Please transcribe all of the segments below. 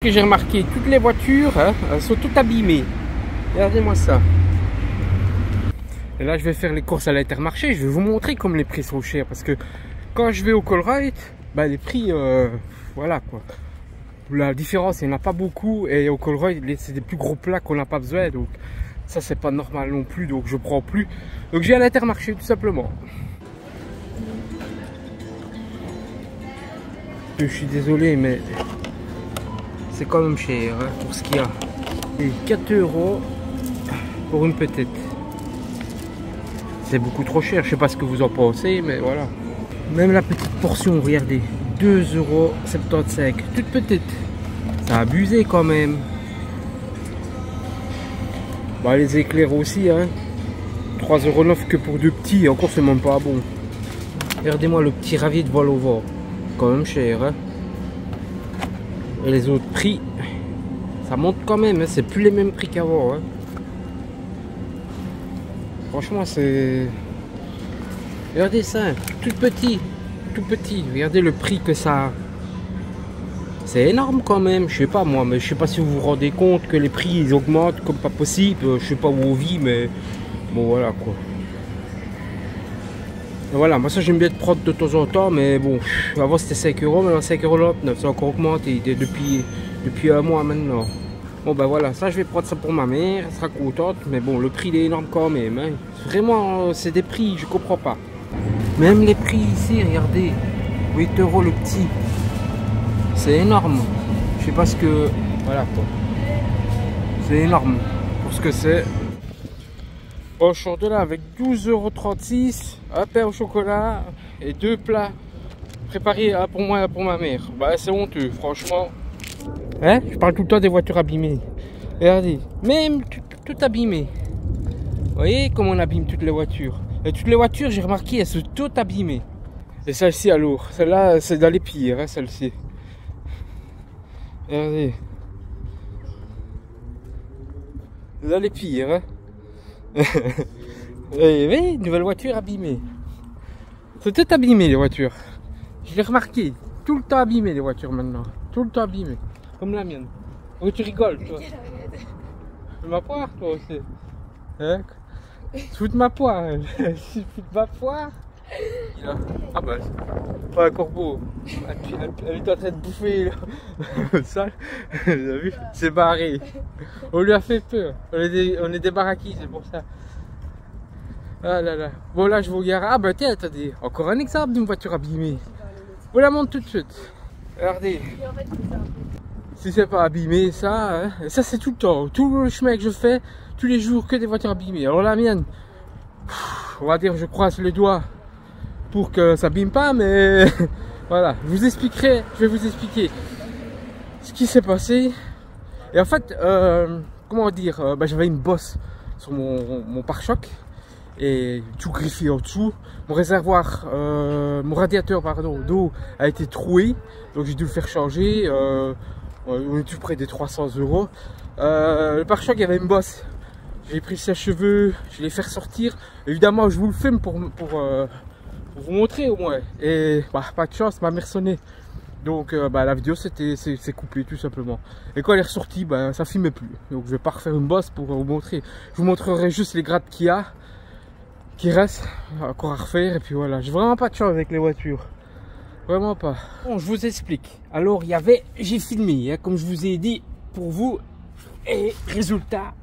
Que j'ai remarqué, toutes les voitures elles sont toutes abîmées. Regardez-moi ça. Et là je vais faire les courses à l'Intermarché. Je vais vous montrer comme les prix sont chers. Parce que quand je vais au Colruyt, bah, les prix, voilà quoi. La différence, il n'y en a pas beaucoup. Et au Colruyt, c'est des plus gros plats qu'on n'a pas besoin. Donc ça c'est pas normal non plus. Donc je prends plus. Donc j'ai à l'Intermarché tout simplement. Je suis désolé mais c'est quand même cher hein, pour ce qu'il y a. Et 4 € pour une petite. C'est beaucoup trop cher, je sais pas ce que vous en pensez, mais voilà. Même la petite portion, regardez, 2,75 €, toute petite. Ça a abusé quand même. Bah les éclairs aussi, hein. 3,09 € que pour deux petits, et encore c'est même pas bon. Regardez-moi le petit ravier de Volvo, quand même cher, hein. Et les autres prix, ça monte quand même, hein. C'est plus les mêmes prix qu'avant, hein. Franchement, c'est... Regardez ça, tout petit, tout petit. Regardez le prix que ça a. C'est énorme quand même, je sais pas moi, mais je sais pas si vous vous rendez compte que les prix ils augmentent comme pas possible. Je sais pas où on vit, mais bon voilà quoi. Et voilà, moi ça j'aime bien te prendre de temps en temps, mais bon, avant c'était 5 €, maintenant 5,99 €, ça a encore augmenté depuis un mois maintenant. Bon ben voilà, ça je vais prendre ça pour ma mère, elle sera contente, mais bon le prix il est énorme quand même, hein. Vraiment c'est des prix, je comprends pas. Même les prix ici, regardez, 8 € le petit, c'est énorme. Je sais pas ce que, voilà quoi, c'est énorme pour ce que c'est. Bon, je sors de là avec 12,36 €, un pain au chocolat et deux plats préparés pour moi et pour ma mère. Bah c'est honteux, franchement. Hein? Je parle tout le temps des voitures abîmées. Regardez, même tout abîmé. Vous voyez comment on abîme toutes les voitures. Et toutes les voitures, j'ai remarqué, elles sont toutes abîmées. Et celle-ci alors, celle-là, c'est dans les pires, hein, celle-ci. Regardez. Dans les pires, hein. Oui, une nouvelle voiture abîmée. C'est tout abîmé les voitures. Je l'ai remarqué. Tout le temps abîmé les voitures maintenant. Tout le temps abîmé. Comme la mienne. Oh, tu rigoles, toi. Tu ma poire, toi aussi. Hein? Tu fous de ma poire. Tu fous de ma poire. Ah bah, pas un corbeau. Elle est en train de bouffer là. Ça, vous avez vu? C'est barré. On lui a fait peur. On est des baraquis, c'est pour ça. Ah là là. Bon là je vous regarde. Ah bah tiens, attendez. Encore un exemple d'une voiture abîmée. Je vous la montre tout de suite. Regardez. Si c'est pas abîmé, ça, hein, ça c'est tout le temps. Tout le chemin que je fais, tous les jours, que des voitures abîmées. Alors la mienne, on va dire je croise les doigts pour que ça abîme pas, mais voilà. Je vous expliquerai, je vais vous expliquer ce qui s'est passé. Et en fait, comment dire, bah, j'avais une bosse sur mon pare-choc et tout griffé en dessous. Mon réservoir, mon radiateur pardon d'eau a été troué, donc j'ai dû le faire changer. On est tout près des 300 €. Le pare-choc, il y avait une bosse. J'ai pris le sèche-cheveux, je l'ai fait ressortir. Évidemment, je vous le filme pour vous montrer au moins. Et bah, pas de chance, ma mère sonnait. Donc bah, la vidéo c'est coupé tout simplement. Et quand elle est ressortie, bah, ça filmait plus. Donc je vais pas refaire une bosse pour vous montrer. Je vous montrerai juste les grattes qu'il y a, qui restent encore à refaire. Et puis voilà, j'ai vraiment pas de chance avec les voitures. Vraiment pas. Bon, je vous explique. Alors il y avait, j'ai filmé, hein, comme je vous ai dit pour vous. Et résultat,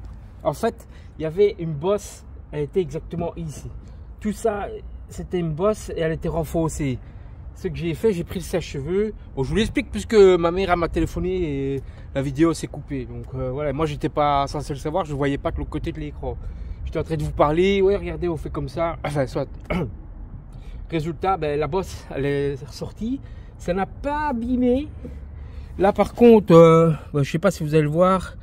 en fait, il y avait une bosse. Elle était exactement ici. Tout ça, c'était une bosse et elle était renforcée. Ce que j'ai fait, j'ai pris le sèche-cheveux. Bon, je vous l'explique puisque ma mère m'a téléphoné et la vidéo s'est coupée. Donc voilà, moi j'étais pas censé le savoir, je ne voyais pas de l'autre côté de l'écran. J'étais en train de vous parler, ouais regardez, on fait comme ça. Enfin, soit. Résultat, ben, la bosse, elle est ressortie. Ça n'a pas abîmé. Là par contre, ben, je sais pas si vous allez le voir,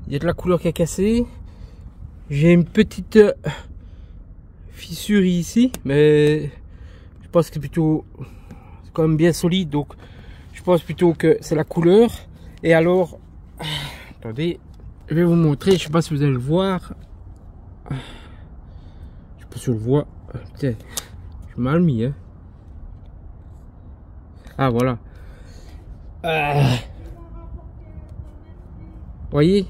il y a de la couleur qui a cassé. J'ai une petite fissure ici, mais je pense que c'est plutôt... quand même bien solide, donc je pense plutôt que c'est la couleur. Et alors attendez, je vais vous montrer, je sais pas si vous allez le voir, je sais pas si on le voit. Putain, je suis mal mis, hein. Ah voilà, voyez.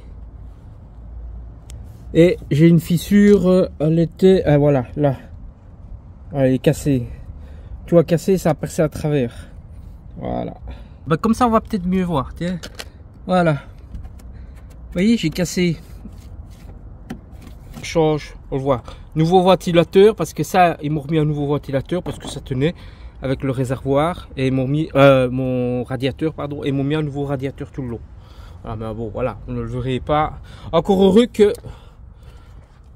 Et j'ai une fissure, elle était, voilà, là. Elle est cassée. Tu vois, cassée, ça a percé à travers. Voilà. Bah, comme ça, on va peut-être mieux voir, tiens. Voilà. Vous voyez, j'ai cassé. Change, on le voit. Nouveau ventilateur, parce que ça, ils m'ont remis un nouveau ventilateur, parce que ça tenait avec le réservoir. Et ils m'ont mis, mon radiateur, pardon, et ils m'ont mis un nouveau radiateur tout le long. Ah, mais bon, voilà, on ne le verrait pas. Encore heureux que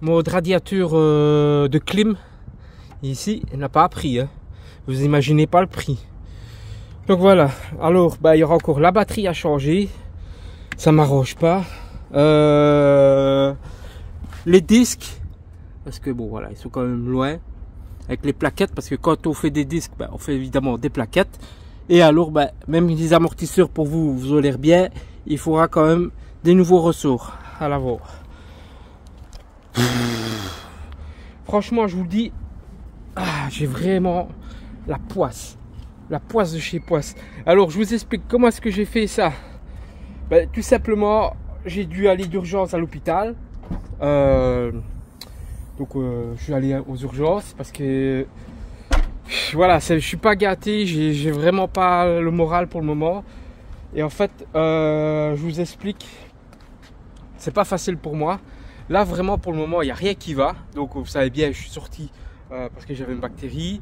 mon radiateur de clim, ici, il n'a pas pris. Hein. Vous imaginez pas le prix. Donc voilà, alors, bah, il y aura encore la batterie à changer. Ça m'arrange pas. Les disques, parce que bon, voilà, ils sont quand même loin. Avec les plaquettes, parce que quand on fait des disques, bah, on fait évidemment des plaquettes. Et alors, bah, même les amortisseurs pour vous, vous ont l'air bien. Il faudra quand même des nouveaux ressorts à l'avant. Franchement, je vous le dis, j'ai vraiment la poisse de chez Poisse. Alors, je vous explique comment est-ce que j'ai fait ça. Ben, tout simplement, j'ai dû aller d'urgence à l'hôpital. Donc, je suis allé aux urgences parce que voilà, je suis pas gâté, j'ai vraiment pas le moral pour le moment. Et en fait, je vous explique, c'est pas facile pour moi. Là, vraiment, pour le moment, il n'y a rien qui va. Donc, vous savez bien, je suis sorti parce que j'avais une bactérie.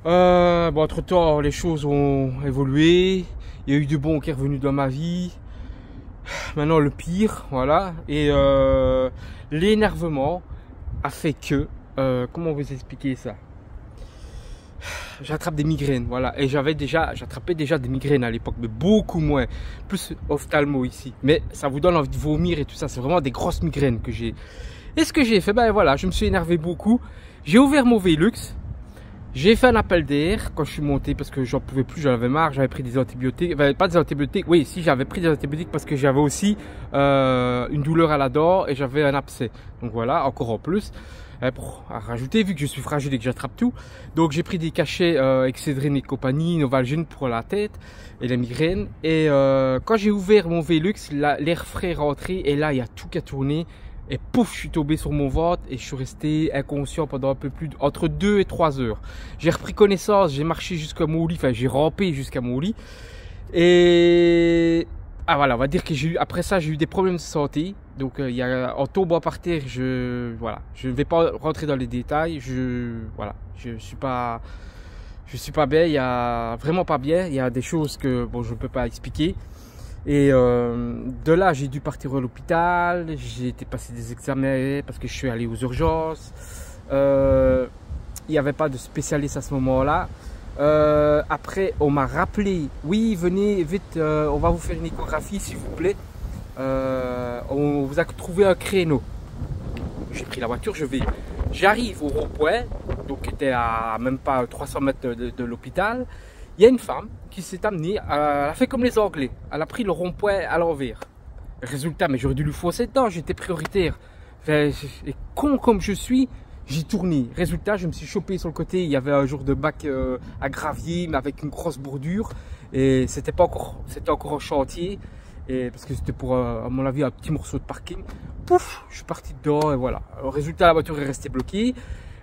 Bon, entre temps, les choses ont évolué. Il y a eu du bon qui est revenu dans ma vie. Maintenant, le pire, voilà. Et l'énervement a fait que, comment vous expliquer ça? J'attrape des migraines, voilà. Et j'attrapais déjà des migraines à l'époque, mais beaucoup moins. Plus ophtalmo ici. Mais ça vous donne envie de vomir et tout ça. C'est vraiment des grosses migraines que j'ai. Et ce que j'ai fait, ben voilà, je me suis énervé beaucoup. J'ai ouvert mon Velux. J'ai fait un appel d'air quand je suis monté parce que j'en pouvais plus, j'en avais marre, j'avais pris des antibiotiques, enfin, pas des antibiotiques, oui, si j'avais pris des antibiotiques parce que j'avais aussi une douleur à la dent et j'avais un abcès. Donc voilà, encore en plus, pour rajouter, vu que je suis fragile et que j'attrape tout, donc j'ai pris des cachets Excedrin et compagnie, Novalgine pour la tête et la migraine. Et quand j'ai ouvert mon Velux, l'air frais est rentré et là il y a tout qui a tourné. Et pouf, je suis tombé sur mon ventre et je suis resté inconscient pendant un peu plus entre 2 et 3 heures. J'ai repris connaissance, j'ai marché jusqu'à mon lit, enfin j'ai rampé jusqu'à mon lit. Et voilà, on va dire que après ça, j'ai eu des problèmes de santé. Donc en tombant par terre, je ne vais pas rentrer dans les détails. Je suis pas bien, il y a vraiment pas bien, il y a des choses que bon, je ne peux pas expliquer. Et de là, j'ai dû partir à l'hôpital, j'ai été passer des examens parce que je suis allé aux urgences. Il n'y avait pas de spécialiste à ce moment-là. Après, on m'a rappelé, oui, venez vite, on va vous faire une échographie s'il vous plaît. On vous a trouvé un créneau. J'ai pris la voiture, j'arrive au rond-point, donc qui était à même pas 300 mètres de l'hôpital. Il y a une femme qui s'est amenée, elle a fait comme les Anglais, elle a pris le rond-point à l'envers. Résultat, mais j'aurais dû lui foncer dedans, j'étais prioritaire. Enfin, et con comme je suis, j'ai tourné. Résultat, je me suis chopé sur le côté, il y avait un jour de bac à gravier, mais avec une grosse bordure. Et c'était encore en chantier, et parce que c'était pour, à mon avis, un petit morceau de parking. Pouf, je suis parti dedans et voilà. Alors, résultat, la voiture est restée bloquée.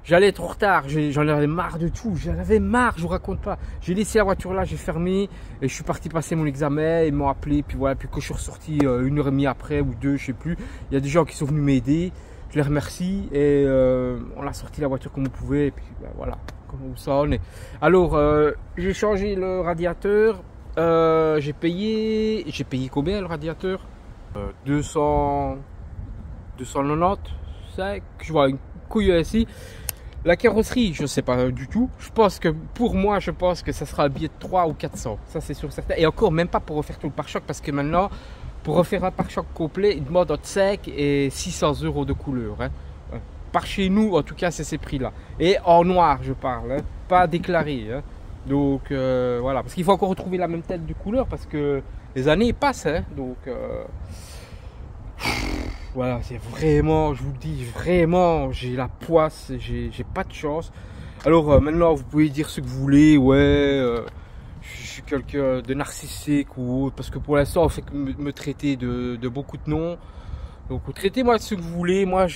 J'allais être en retard, j'en avais marre de tout, j'en avais marre, je vous raconte pas. J'ai laissé la voiture là, j'ai fermé et je suis parti passer mon examen, ils m'ont appelé, puis voilà, puis quand je suis ressorti 1h30 après ou 2, je sais plus, il y a des gens qui sont venus m'aider, je les remercie et on a sorti la voiture comme on pouvait et puis ben, voilà, comme ça on est. Alors, j'ai changé le radiateur, j'ai payé combien le radiateur 295, je vois une couille ici. La carrosserie, je ne sais pas du tout. Je pense que pour moi, ça sera un billet de 3 ou 400. Ça, c'est sûr certain. Et encore, même pas pour refaire tout le pare-choc parce que maintenant, pour refaire un pare-choc complet, ils demandent entre 5 et 600 € de couleur. Hein. Par chez nous, en tout cas, c'est ces prix-là. Et en noir, je parle, hein. Pas déclaré. Hein. Donc, voilà. Parce qu'il faut encore retrouver la même tête de couleur parce que les années passent. Hein. Donc, voilà, c'est vraiment, je vous le dis, vraiment, j'ai la poisse, j'ai pas de chance. Alors maintenant, vous pouvez dire ce que vous voulez, ouais, je suis quelqu'un de narcissique ou autre, parce que pour l'instant on fait que me traiter de beaucoup de noms. Donc traitez-moi de ce que vous voulez. Moi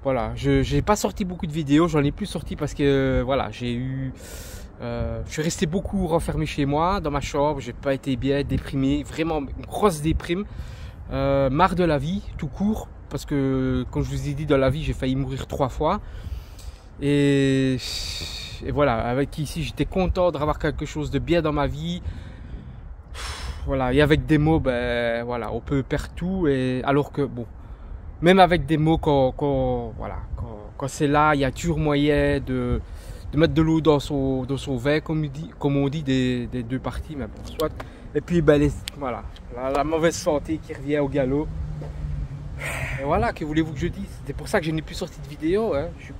voilà, j'ai pas sorti beaucoup de vidéos, j'en ai plus sorti parce que voilà, je suis resté beaucoup renfermé chez moi, dans ma chambre, j'ai pas été bien, déprimé, vraiment une grosse déprime, marre de la vie, tout court, parce que comme je vous ai dit, dans la vie j'ai failli mourir 3 fois. Et voilà, avec ici j'étais content d'avoir quelque chose de bien dans ma vie. Voilà, et avec des mots, ben voilà, on peut perdre tout. Et alors que bon, même avec des mots, quand c'est là, il y a toujours moyen de mettre de l'eau dans son vin, comme on dit des deux parties, mais bon, soit. Et puis ben voilà, la mauvaise santé qui revient au galop. Et voilà, que voulez-vous que je dise? C'est pour ça que je n'ai plus sorti de vidéo, hein. Je suis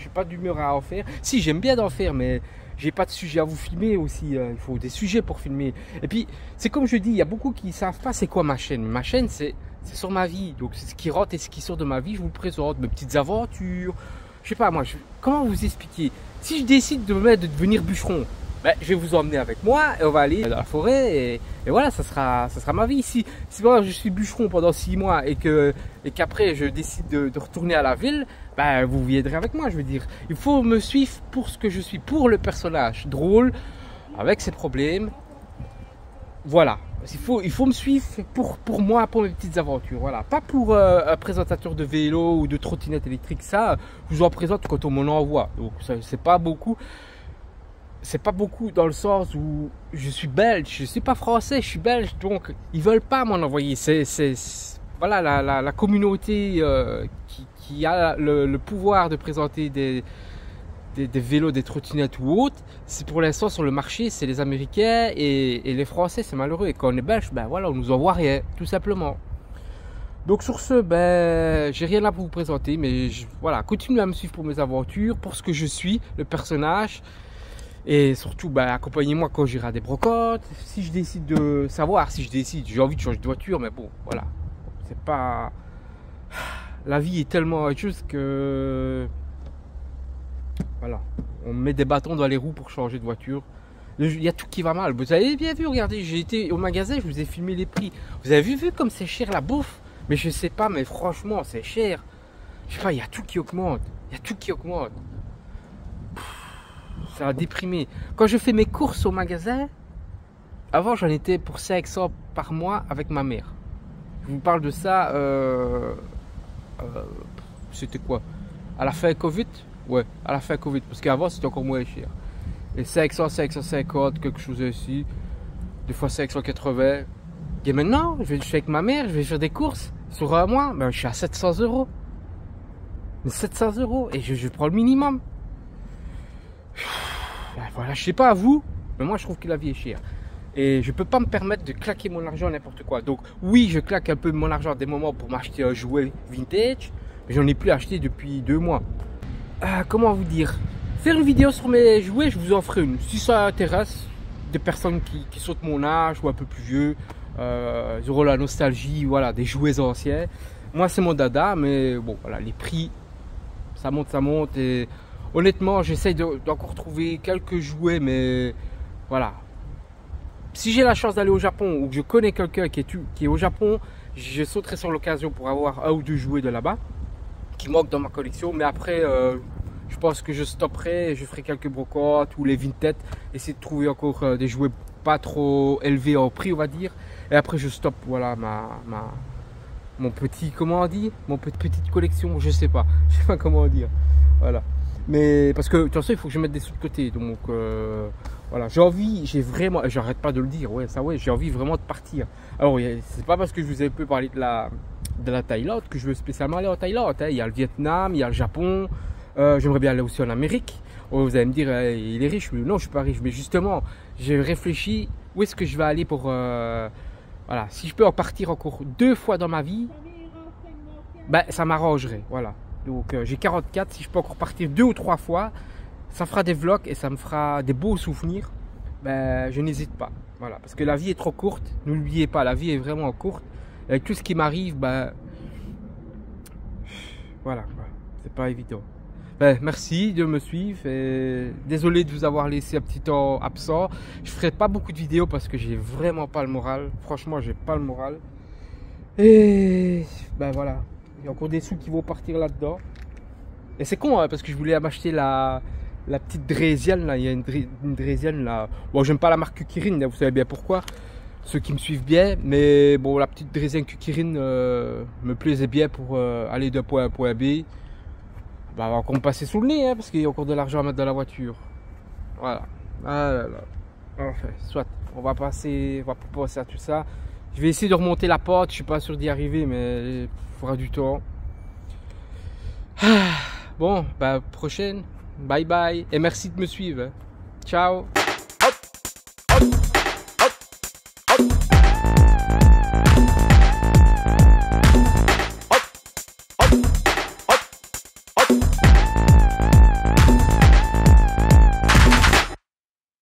pas d'humeur à en faire. Si, j'aime bien d'en faire, mais j'ai pas de sujet à vous filmer aussi. Il faut des sujets pour filmer. Et puis, c'est comme je dis, il y a beaucoup qui savent pas c'est quoi ma chaîne. Ma chaîne, c'est sur ma vie. Donc, c'est ce qui rentre et ce qui sort de ma vie. Je vous le présente, mes petites aventures. Je sais pas, moi, comment vous expliquer? Si je décide de devenir bûcheron, ben, je vais vous emmener avec moi et on va aller dans la forêt et voilà, ça sera ma vie. Si moi je suis bûcheron pendant 6 mois et qu'après je décide de retourner à la ville, ben, vous viendrez avec moi, je veux dire. Il faut me suivre pour ce que je suis, pour le personnage drôle, avec ses problèmes. Voilà, il faut me suivre pour moi, pour mes petites aventures. Voilà, pas pour un présentateur de vélo ou de trottinette électrique. Ça, je vous en présente quand on m'en envoie. Donc c'est pas beaucoup. C'est pas beaucoup dans le sens où je suis belge, je suis pas français, je suis belge, donc ils veulent pas m'en envoyer. Voilà la communauté qui a le pouvoir de présenter des vélos, des trottinettes ou autres. C'est pour l'instant sur le marché, c'est les Américains et les Français, c'est malheureux. Et quand on est belge, ben voilà, on nous envoie rien, tout simplement. Donc sur ce, ben j'ai rien là pour vous présenter, mais voilà, continuez à me suivre pour mes aventures, pour ce que je suis, le personnage. Et surtout, bah, accompagnez-moi quand j'irai à des brocantes. Si je décide de savoir, j'ai envie de changer de voiture, mais bon, voilà. C'est pas. La vie est tellement juste que. Voilà. On met des bâtons dans les roues pour changer de voiture. Il y a tout qui va mal. Vous avez bien vu, regardez, j'ai été au magasin, je vous ai filmé les prix. Vous avez vu comme c'est cher la bouffe? Mais je sais pas, mais franchement, c'est cher. Je sais pas, il y a tout qui augmente. Il y a tout qui augmente. Ça a déprimé. Quand je fais mes courses au magasin, avant j'en étais pour 500 par mois avec ma mère. Je vous parle de ça, c'était quoi? À la fin Covid? Ouais, à la fin Covid, parce qu'avant c'était encore moins cher. Et 500, 550, quelque chose ainsi. Des fois 580. Et maintenant, je suis avec ma mère, je vais faire des courses sur un mois, ben, je suis à 700 €. Mais 700 € et je prends le minimum. Ben voilà, je sais pas à vous, mais moi je trouve que la vie est chère. Et je peux pas me permettre de claquer mon argent à n'importe quoi. Donc oui, je claque un peu mon argent à des moments pour m'acheter un jouet vintage, mais j'en ai plus acheté depuis 2 mois. Comment vous dire? Faire une vidéo sur mes jouets, je vous en ferai une. Si ça intéresse des personnes qui sont de mon âge ou un peu plus vieux, ils auront la nostalgie, voilà, des jouets anciens. Moi c'est mon dada, mais bon voilà, les prix, ça monte et honnêtement, j'essaye d'encore trouver quelques jouets, mais voilà. Si j'ai la chance d'aller au Japon ou que je connais quelqu'un qui est au Japon, je sauterai sur l'occasion pour avoir 1 ou 2 jouets de là-bas qui manquent dans ma collection. Mais après, je pense que je stopperai, je ferai quelques brocantes ou les vintage, essayer de trouver encore des jouets pas trop élevés en prix, on va dire. Et après, je stoppe, voilà, mon petit, comment on dit, mon petite collection, je sais pas comment dire, voilà. Mais parce que de toute façon il faut que je mette des sous de côté, donc voilà, j'ai vraiment, j'arrête pas de le dire, ouais, ça ouais, j'ai envie vraiment de partir. Alors c'est pas parce que je vous ai peu parlé de la Thaïlande que je veux spécialement aller en Thaïlande, hein. Il y a le Vietnam, il y a le Japon, j'aimerais bien aller aussi en Amérique. Oh, vous allez me dire, il est riche, mais non, je suis pas riche, mais justement, j'ai réfléchi où est-ce que je vais aller pour voilà, si je peux en partir encore 2 fois dans ma vie, ben ça m'arrangerait, voilà. Donc j'ai 44, si je peux encore partir 2 ou 3 fois, ça fera des vlogs et ça me fera des beaux souvenirs. Ben je n'hésite pas, voilà, parce que la vie est trop courte. N'oubliez pas, la vie est vraiment courte. Et avec tout ce qui m'arrive, ben voilà, c'est pas évident. Ben, merci de me suivre et désolé de vous avoir laissé un petit temps absent. Je ferai pas beaucoup de vidéos parce que j'ai vraiment pas le moral. Franchement, j'ai pas le moral. Et ben voilà, il y a encore des sous qui vont partir là-dedans. Et c'est con hein, parce que je voulais m'acheter la petite Draisienne là. Il y a une Draisienne là. Bon, j'aime pas la marque Kukirin, vous savez bien pourquoi. Ceux qui me suivent bien, mais bon, la petite Draisienne Kukirin me plaisait bien pour aller d'un point A à un point B. Bah, on va encore me passer sous le nez, hein, parce qu'il y a encore de l'argent à mettre dans la voiture. Voilà. Ah là là. Enfin, soit, on va pas passer à tout ça. Je vais essayer de remonter la pente, je suis pas sûr d'y arriver, mais il faudra du temps. Bon, bah prochaine. Bye bye. Et merci de me suivre. Ciao.